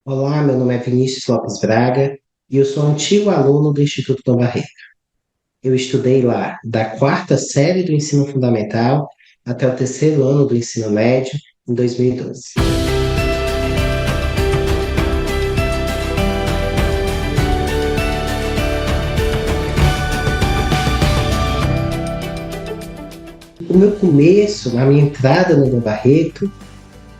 Olá, meu nome é Vinícius Lopes Braga e eu sou antigo aluno do Instituto Dom Barreto. Eu estudei lá da quarta série do ensino fundamental até o terceiro ano do ensino médio, em 2012. O meu começo, a minha entrada no Dom Barreto,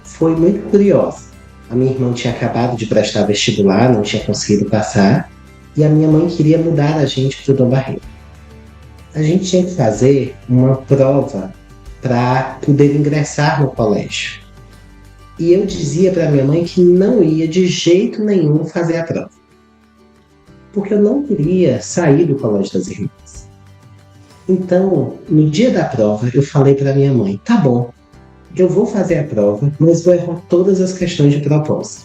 foi muito curiosa. A minha irmã tinha acabado de prestar vestibular, não tinha conseguido passar, e a minha mãe queria mudar a gente para o Dom Barreto. A gente tinha que fazer uma prova para poder ingressar no colégio. E eu dizia para minha mãe que não ia de jeito nenhum fazer a prova, porque eu não queria sair do Colégio das Irmãs. Então, no dia da prova, eu falei para minha mãe: tá bom, eu vou fazer a prova, mas vou errar todas as questões de propósito.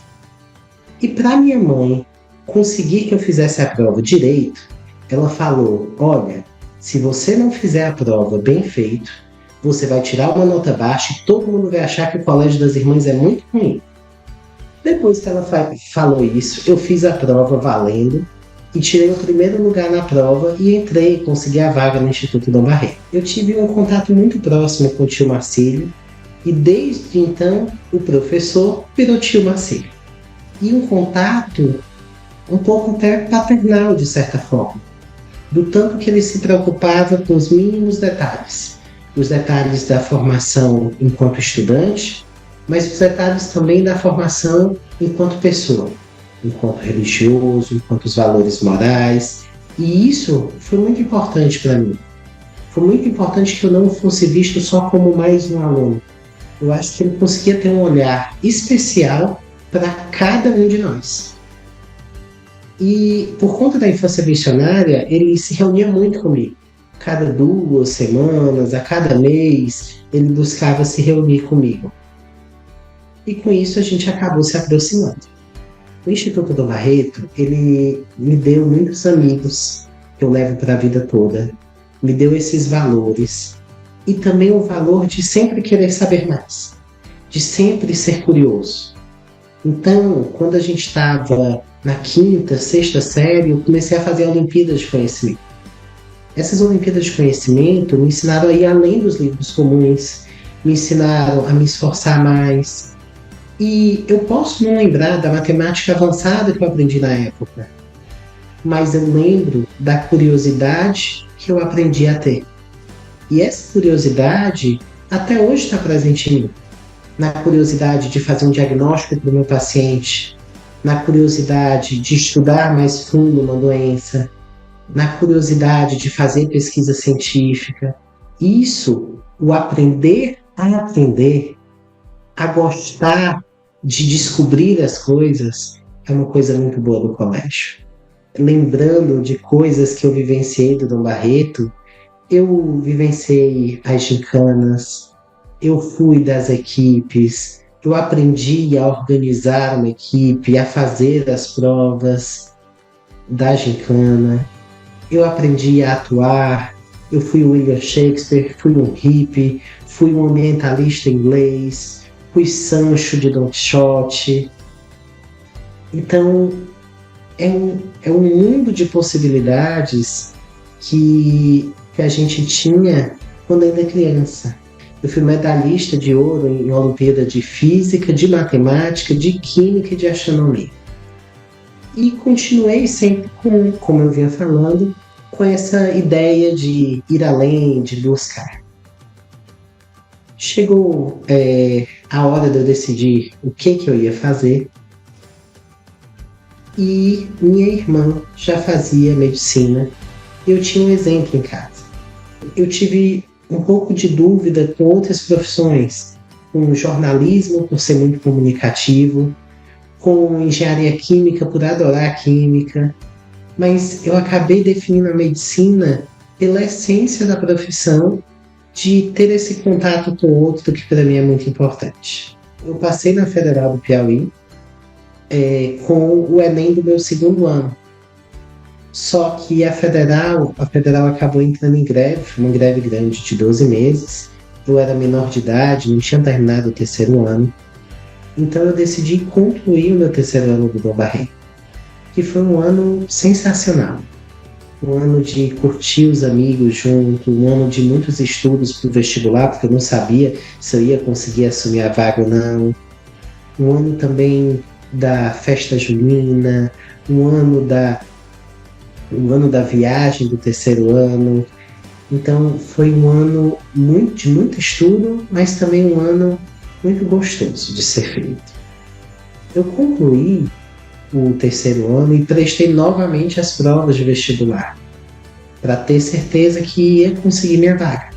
E para minha mãe conseguir que eu fizesse a prova direito, ela falou: olha, se você não fizer a prova bem feito, você vai tirar uma nota baixa e todo mundo vai achar que o Colégio das Irmãs é muito ruim. Depois que ela falou isso, eu fiz a prova valendo e tirei o primeiro lugar na prova e entrei, consegui a vaga no Instituto Dom Barreto. Eu tive um contato muito próximo com o tio Marcílio e desde então o professor virou tio Marcílio. E um contato um pouco até paternal, de certa forma, do tanto que ele se preocupava com os mínimos detalhes, os detalhes da formação enquanto estudante, mas os detalhes também da formação enquanto pessoa, enquanto religioso, enquanto os valores morais. E isso foi muito importante para mim. Foi muito importante que eu não fosse visto só como mais um aluno. Eu acho que ele conseguia ter um olhar especial para cada um de nós. E por conta da infância missionária, ele se reunia muito comigo. Cada 2 semanas, a cada mês, ele buscava se reunir comigo. E com isso a gente acabou se aproximando. O Instituto do Barreto, ele me deu muitos amigos que eu levo para a vida toda. Me deu esses valores. E também o valor de sempre querer saber mais. De sempre ser curioso. Então, quando a gente estava na quinta, sexta série, eu comecei a fazer Olimpíadas de Conhecimento. Essas Olimpíadas de Conhecimento me ensinaram a ir além dos livros comuns, me ensinaram a me esforçar mais. E eu posso não lembrar da matemática avançada que eu aprendi na época, mas eu lembro da curiosidade que eu aprendi a ter. E essa curiosidade até hoje está presente em mim. Na curiosidade de fazer um diagnóstico para o meu paciente, na curiosidade de estudar mais fundo uma doença, na curiosidade de fazer pesquisa científica. Isso, o aprender a aprender, a gostar de descobrir as coisas, é uma coisa muito boa do colégio. Lembrando de coisas que eu vivenciei do Dom Barreto, eu vivenciei as gincanas, eu fui das equipes, eu aprendi a organizar uma equipe, a fazer as provas da gincana, eu aprendi a atuar, eu fui o William Shakespeare, fui um hippie, fui um ambientalista inglês, fui Sancho de Don Quixote. Então, é um mundo de possibilidades que a gente tinha quando ainda criança. Eu fui medalhista de ouro em Olimpíada de Física, de Matemática, de Química e de Astronomia. E continuei sempre, como eu vinha falando, com essa ideia de ir além, de buscar. Chegou a hora de eu decidir o que eu ia fazer. E minha irmã já fazia medicina. Eu tinha um exemplo em casa. Eu tive um pouco de dúvida com outras profissões, com jornalismo por ser muito comunicativo, com engenharia química por adorar a química, mas eu acabei definindo a medicina pela essência da profissão, de ter esse contato com o outro que para mim é muito importante. Eu passei na Federal do Piauí com o Enem do meu segundo ano. Só que a federal acabou entrando em greve, uma greve grande de 12 meses. Eu era menor de idade, não tinha terminado o terceiro ano. Então eu decidi concluir o meu terceiro ano do Dom Barreto, que foi um ano sensacional. Um ano de curtir os amigos junto, um ano de muitos estudos para o vestibular, porque eu não sabia se eu ia conseguir assumir a vaga ou não. Um ano também da festa junina, um ano da viagem do terceiro ano. Então foi um ano de muito estudo, mas também um ano muito gostoso de ser feito. Eu concluí o terceiro ano e prestei novamente as provas de vestibular, para ter certeza que ia conseguir minha vaga.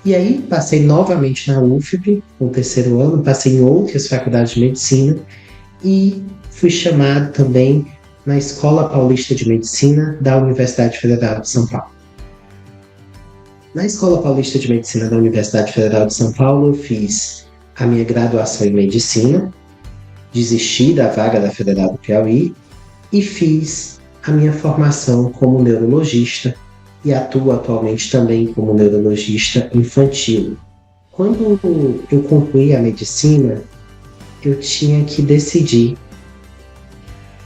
E aí passei novamente na UFP, no terceiro ano, passei em outras faculdades de medicina e fui chamado também na Escola Paulista de Medicina da Universidade Federal de São Paulo. Na Escola Paulista de Medicina da Universidade Federal de São Paulo, eu fiz a minha graduação em medicina, desisti da vaga da Federal do Piauí e fiz a minha formação como neurologista e atuo atualmente também como neurologista infantil. Quando eu concluí a medicina, eu tinha que decidir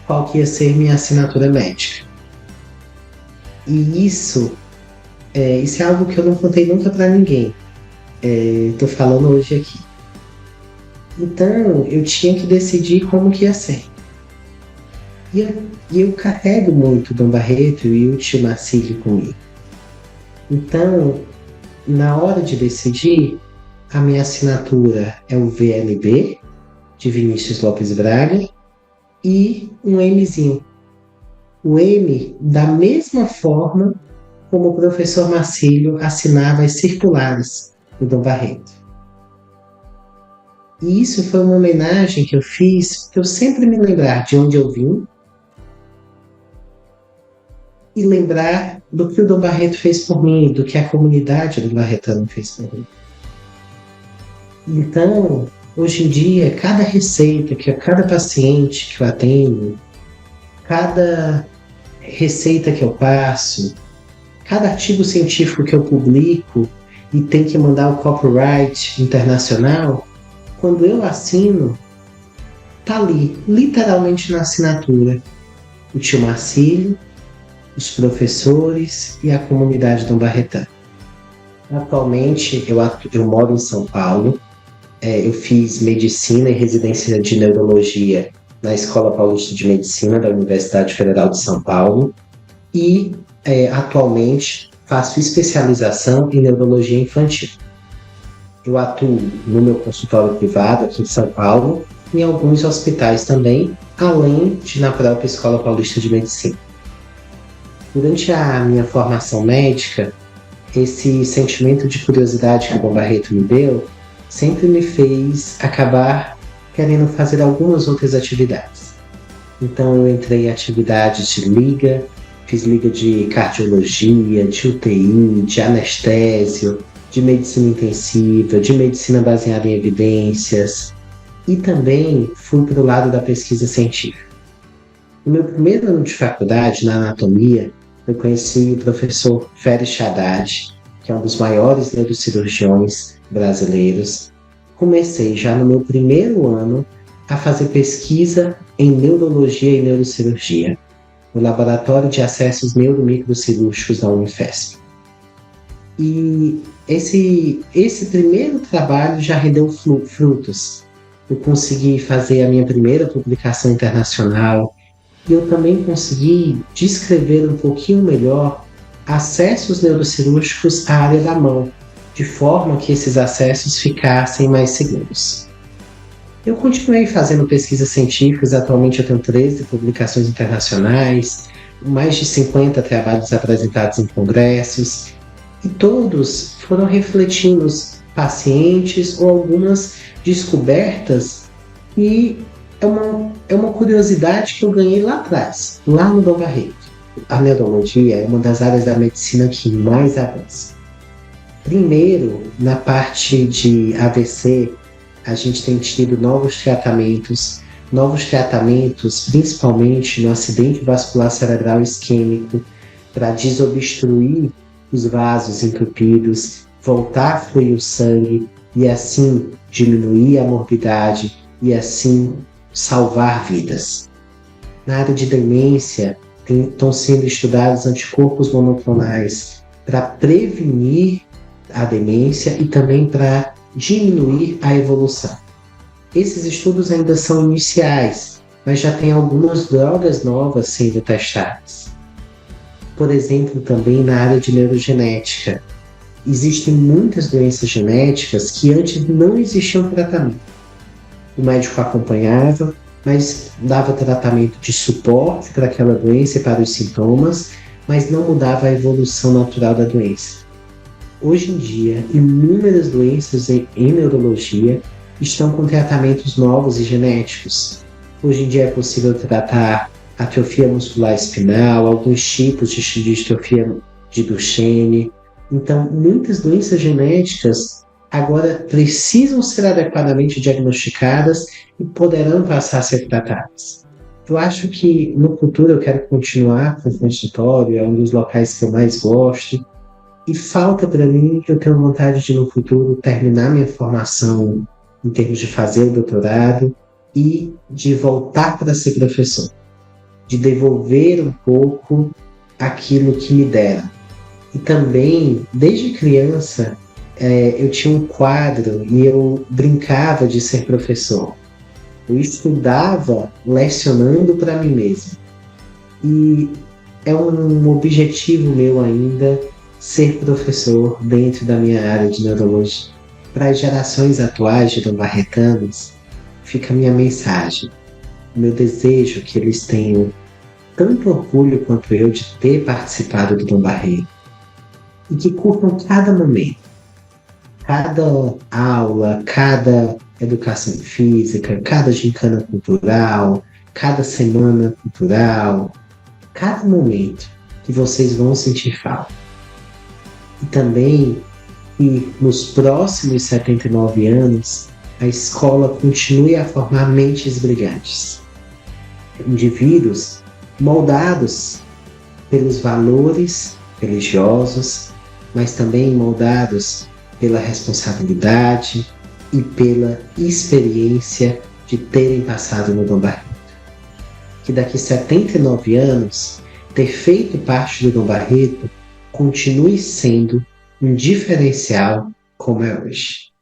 qual que ia ser minha assinatura médica. E isso é algo que eu não contei nunca para ninguém. Estou falando hoje aqui. Então, eu tinha que decidir como que ia ser. E eu carrego muito Dom Barreto e o tio Marcílio comigo. Então, na hora de decidir, a minha assinatura é o VLB, de Vinícius Lopes Braga, e um Mzinho. O M, da mesma forma como o professor Marcílio assinava as circulares do Dom Barreto. E isso foi uma homenagem que eu fiz para eu sempre me lembrar de onde eu vim e lembrar do que o Dom Barreto fez por mim, do que a comunidade do Barretano fez por mim. Então, hoje em dia, cada receita, cada paciente que eu atendo, cada receita que eu passo, cada artigo científico que eu publico e tem que mandar o copyright internacional, quando eu assino, tá ali, literalmente na assinatura, o tio Marcílio, os professores e a comunidade Dom Barretano. Atualmente eu moro em São Paulo, eu fiz medicina e residência de neurologia na Escola Paulista de Medicina da Universidade Federal de São Paulo e atualmente faço especialização em neurologia infantil. Eu atuo no meu consultório privado aqui em São Paulo e em alguns hospitais também, além de na própria Escola Paulista de Medicina. Durante a minha formação médica, esse sentimento de curiosidade que o Dom Barreto me deu sempre me fez acabar querendo fazer algumas outras atividades. Então eu entrei em atividades de liga, fiz liga de cardiologia, de UTI, de anestésio, de medicina intensiva, de medicina baseada em evidências e também fui para o lado da pesquisa científica. No meu primeiro ano de faculdade, na anatomia, eu conheci o professor Félix Haddad, que é um dos maiores neurocirurgiões brasileiros. Comecei já no meu primeiro ano a fazer pesquisa em neurologia e neurocirurgia, no Laboratório de Acessos Neuromicrocirúrgicos da Unifesp. E esse primeiro trabalho já rendeu frutos. Eu consegui fazer a minha primeira publicação internacional e eu também consegui descrever um pouquinho melhor acessos neurocirúrgicos à área da mão, de forma que esses acessos ficassem mais seguros. Eu continuei fazendo pesquisas científicas, atualmente eu tenho 13 publicações internacionais, mais de 50 trabalhos apresentados em congressos, e todos foram refletindo os pacientes ou algumas descobertas, e é uma curiosidade que eu ganhei lá atrás, lá no Dom Barreto. A neurologia é uma das áreas da medicina que mais avança. Primeiro, na parte de AVC, a gente tem tido novos tratamentos principalmente no acidente vascular cerebral isquêmico, para desobstruir os vasos entupidos, voltar a fluir o sangue e assim diminuir a morbidade e assim salvar vidas. Na área de demência, estão sendo estudados anticorpos monoclonais para prevenir a demência e também para diminuir a evolução. Esses estudos ainda são iniciais, mas já tem algumas drogas novas sendo testadas. Por exemplo, também na área de neurogenética, existem muitas doenças genéticas que antes não existiam tratamento. O médico acompanhava, mas dava tratamento de suporte para aquela doença e para os sintomas, mas não mudava a evolução natural da doença. Hoje em dia, inúmeras doenças em neurologia estão com tratamentos novos e genéticos. Hoje em dia é possível tratar atrofia muscular espinal, alguns tipos de distrofia de Duchenne. Então, muitas doenças genéticas agora precisam ser adequadamente diagnosticadas e poderão passar a ser tratadas. Eu acho que no futuro eu quero continuar com o consultório, é um dos locais que eu mais gosto, e falta para mim que eu tenho vontade de no futuro terminar minha formação em termos de fazer o doutorado e de voltar para ser professor, de devolver um pouco aquilo que me deram. E também, desde criança, eu tinha um quadro e eu brincava de ser professor. Eu estudava lecionando para mim mesmo. E é um objetivo meu ainda ser professor dentro da minha área de neurologia. Para as gerações atuais de dom-barretanos, fica a minha mensagem. O meu desejo que eles tenham tanto orgulho quanto eu de ter participado do Dom Barreto e que curtam cada momento, cada aula, cada educação física, cada gincana cultural, cada semana cultural, cada momento que vocês vão sentir falta. E também que nos próximos 79 anos a escola continue a formar mentes brilhantes, indivíduos moldados pelos valores religiosos, mas também moldados pela responsabilidade e pela experiência de terem passado no Dom Barreto. Que daqui 79 anos, ter feito parte do Dom Barreto continue sendo um diferencial como é hoje.